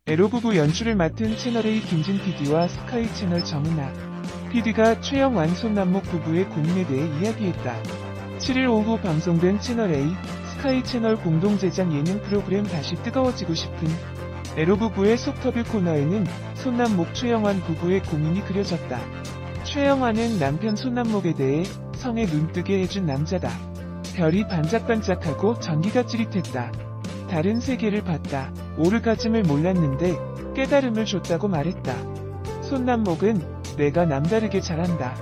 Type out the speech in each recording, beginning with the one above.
에로 부부 연출을 맡은 채널A 김진 PD와 스카이 채널 정은아 PD가 최영완 손남목 부부의 고민에 대해 이야기했다. 7일 오후 방송된 채널A, 스카이 채널 공동 제작 예능 프로그램 다시 뜨거워지고 싶은 에로 부부의 속터뷰 코너에는 손남목 최영완 부부의 고민이 그려졌다. 최영완은 남편 손남목에 대해 성에 눈뜨게 해준 남자다. 별이 반짝반짝하고 전기가 찌릿했다. 다른 세계를 봤다. 오르가즘을 몰랐는데 깨달음을 줬다고 말했다. 손남목은 내가 남다르게 잘한다.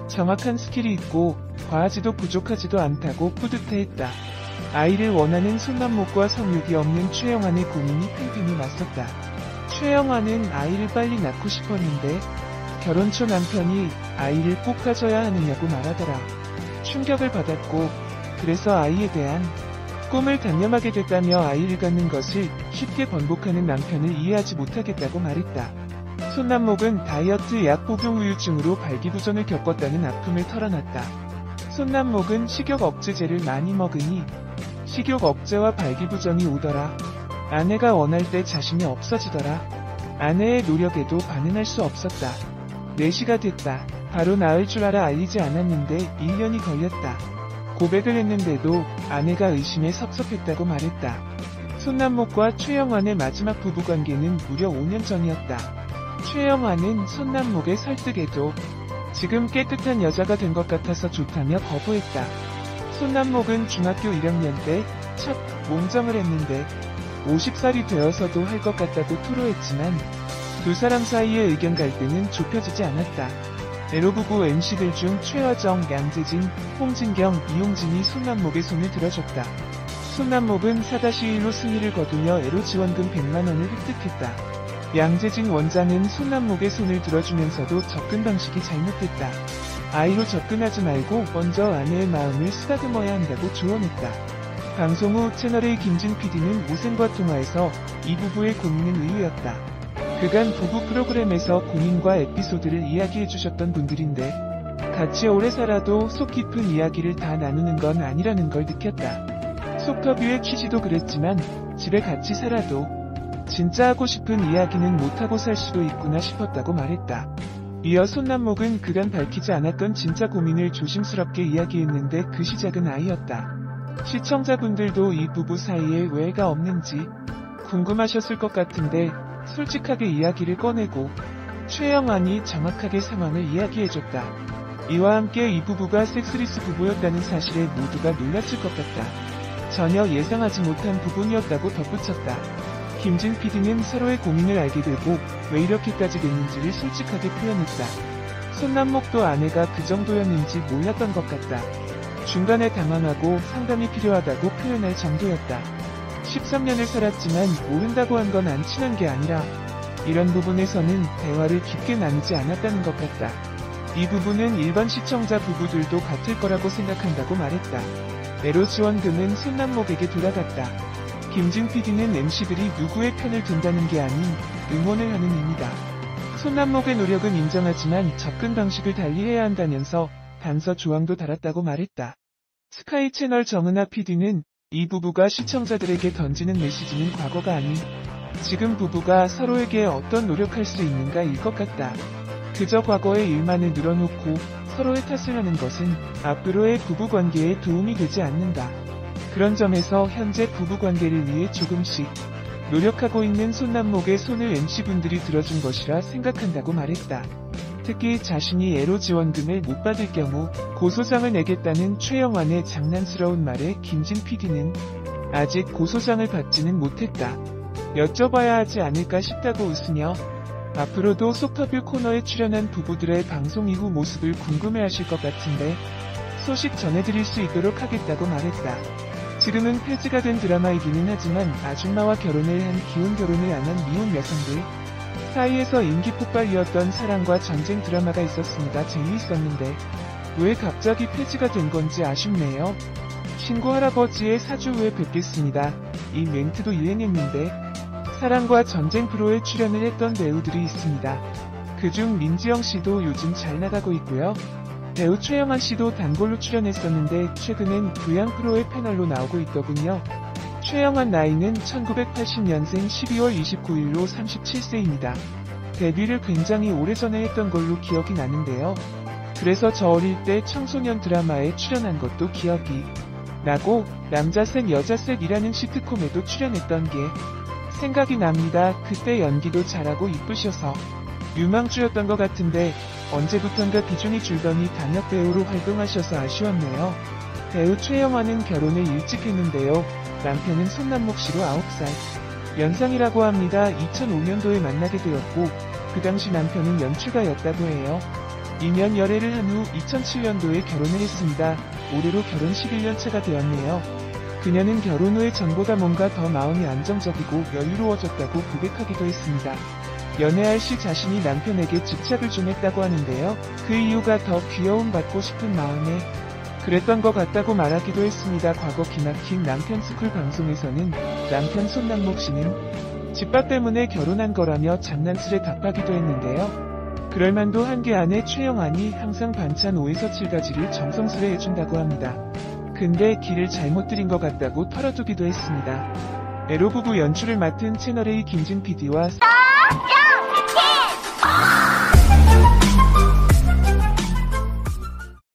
정확한 스킬이 있고 과하지도 부족하지도 않다고 뿌듯해했다. 아이를 원하는 손남목과 성욕이 없는 최영완의 고민이 팽팽히 맞섰다. 최영완은 아이를 빨리 낳고 싶었는데 결혼 초 남편이 아이를 꼭 가져야 하느냐고 말하더라. 충격을 받았고 그래서 아이에 대한 꿈을 단념하게 됐다며 아이를 갖는 것을 쉽게 번복하는 남편을 이해하지 못하겠다고 말했다. 손남목은 다이어트 약 복용 후유증으로 발기부전을 겪었다는 아픔을 털어놨다. 손남목은 식욕 억제제를 많이 먹으니 식욕 억제와 발기부전이 오더라. 아내가 원할 때 자신이 없어지더라. 아내의 노력에도 반응할 수 없었다. 4시가 됐다. 바로 나을 줄 알아 알리지 않았는데 1년이 걸렸다. 고백을 했는데도 아내가 의심에 섭섭했다고 말했다. 손남목과 최영완의 마지막 부부관계는 무려 5년 전이었다. 최영완은 손남목의 설득에도 지금 깨끗한 여자가 된 것 같아서 좋다며 거부했다. 손남목은 중학교 1학년 때 첫 몽정을 했는데 50살이 되어서도 할 것 같다고 토로했지만 두 사람 사이의 의견 갈등은 좁혀지지 않았다. 에로 부부 MC들 중 최화정, 양재진, 홍진경, 이용진이 손남목의 손을 들어줬다. 손남목은 4-1로 승리를 거두며 에로 지원금 100만원을 획득했다. 양재진 원장은 손남목의 손을 들어주면서도 접근 방식이 잘못됐다. 아이로 접근하지 말고 먼저 아내의 마음을 쓰다듬어야 한다고 조언했다. 방송 후 채널A 김진 PD는 무생과 통화에서 이 부부의 고민은 의외였다. 그간 부부 프로그램에서 고민과 에피소드를 이야기해주셨던 분들인데 같이 오래 살아도 속 깊은 이야기를 다 나누는 건 아니라는 걸 느꼈다. 속터뷰의 취지도 그랬지만 집에 같이 살아도 진짜 하고 싶은 이야기는 못하고 살 수도 있구나 싶었다고 말했다. 이어 손남목은 그간 밝히지 않았던 진짜 고민을 조심스럽게 이야기했는데 그 시작은 아이였다. 시청자분들도 이 부부 사이에 왜가 없는지 궁금하셨을 것 같은데 솔직하게 이야기를 꺼내고 최영완이 정확하게 상황을 이야기해줬다. 이와 함께 이 부부가 섹스리스 부부였다는 사실에 모두가 놀랐을 것 같다. 전혀 예상하지 못한 부분이었다고 덧붙였다. 김진 PD는 서로의 고민을 알게 되고 왜 이렇게까지 됐는지를 솔직하게 표현했다. 손남목도 아내가 그 정도였는지 몰랐던 것 같다. 중간에 당황하고 상담이 필요하다고 표현할 정도였다. 13년을 살았지만 모른다고 한 건 안 친한 게 아니라 이런 부분에서는 대화를 깊게 나누지 않았다는 것 같다. 이 부분은 일반 시청자 부부들도 같을 거라고 생각한다고 말했다. 에로 지원금은 손남목에게 돌아갔다. 김진 PD는 MC들이 누구의 편을 든다는 게 아닌 응원을 하는 의미다. 손남목의 노력은 인정하지만 접근 방식을 달리해야 한다면서 단서 조항도 달았다고 말했다. 스카이 채널 정은아 PD는 이 부부가 시청자들에게 던지는 메시지는 과거가 아닌 지금 부부가 서로에게 어떤 노력할 수 있는가일 것 같다. 그저 과거의 일만을 늘어놓고 서로의 탓을 하는 것은 앞으로의 부부관계에 도움이 되지 않는다. 그런 점에서 현재 부부관계를 위해 조금씩 노력하고 있는 손남목의 손을 MC분들이 들어준 것이라 생각한다고 말했다. 특히 자신이 에로 지원금을 못 받을 경우 고소장을 내겠다는 최영완의 장난스러운 말에 김진 PD는 아직 고소장을 받지는 못했다. 여쭤봐야 하지 않을까 싶다고 웃으며 앞으로도 속터뷰 코너에 출연한 부부들의 방송 이후 모습을 궁금해하실 것 같은데 소식 전해드릴 수 있도록 하겠다고 말했다. 지금은 폐지가 된 드라마이기는 하지만 아줌마와 결혼을 한 기혼 결혼을 안 한 미혼 여성들 사이에서 인기 폭발이었던 사랑과 전쟁 드라마가 있었습니다. 재미있었는데 왜 갑자기 폐지가 된 건지 아쉽네요. 신고 할아버지의 사주 후에 뵙겠습니다. 이 멘트도 유행했는데 사랑과 전쟁 프로에 출연을 했던 배우들이 있습니다. 그중 민지영 씨도 요즘 잘 나가고 있고요. 배우 최영완 씨도 단골로 출연했었는데 최근엔 부양 프로의 패널로 나오고 있더군요. 최영환 나이는 1980년생 12월 29일로 37세입니다. 데뷔를 굉장히 오래전에 했던 걸로 기억이 나는데요. 그래서 저 어릴 때 청소년 드라마에 출연한 것도 기억이 나고 남자셋 여자셋이라는 시트콤에도 출연했던 게 생각이 납니다. 그때 연기도 잘하고 이쁘셔서 유망주였던 것 같은데 언제부턴가 비중이 줄더니 단역 배우로 활동하셔서 아쉬웠네요. 배우 최영환은 결혼을 일찍 했는데요. 남편은 손남목 씨로 9살 연상이라고 합니다. 2005년도에 만나게 되었고 그 당시 남편은 연출가였다고 해요. 2년 열애를 한 후 2007년도에 결혼을 했습니다. 올해로 결혼 11년 차가 되었네요. 그녀는 결혼 후에 전보다 뭔가 더 마음이 안정적이고 여유로워졌다고 고백하기도 했습니다. 연애할 시 자신이 남편에게 집착을 좀 했다고 하는데요. 그 이유가 더 귀여움 받고 싶은 마음에 그랬던 것 같다고 말하기도 했습니다. 과거 기막힌 남편 스쿨 방송에서는 남편 손남목 씨는 집밥 때문에 결혼한 거라며 장난스레 답하기도 했는데요. 그럴만도 한 게 아내 최영환이 항상 반찬 5에서 7가지를 정성스레 해준다고 합니다. 근데 길을 잘못 들인 것 같다고 털어두기도 했습니다. 에로부부 연출을 맡은 채널A 김진 PD와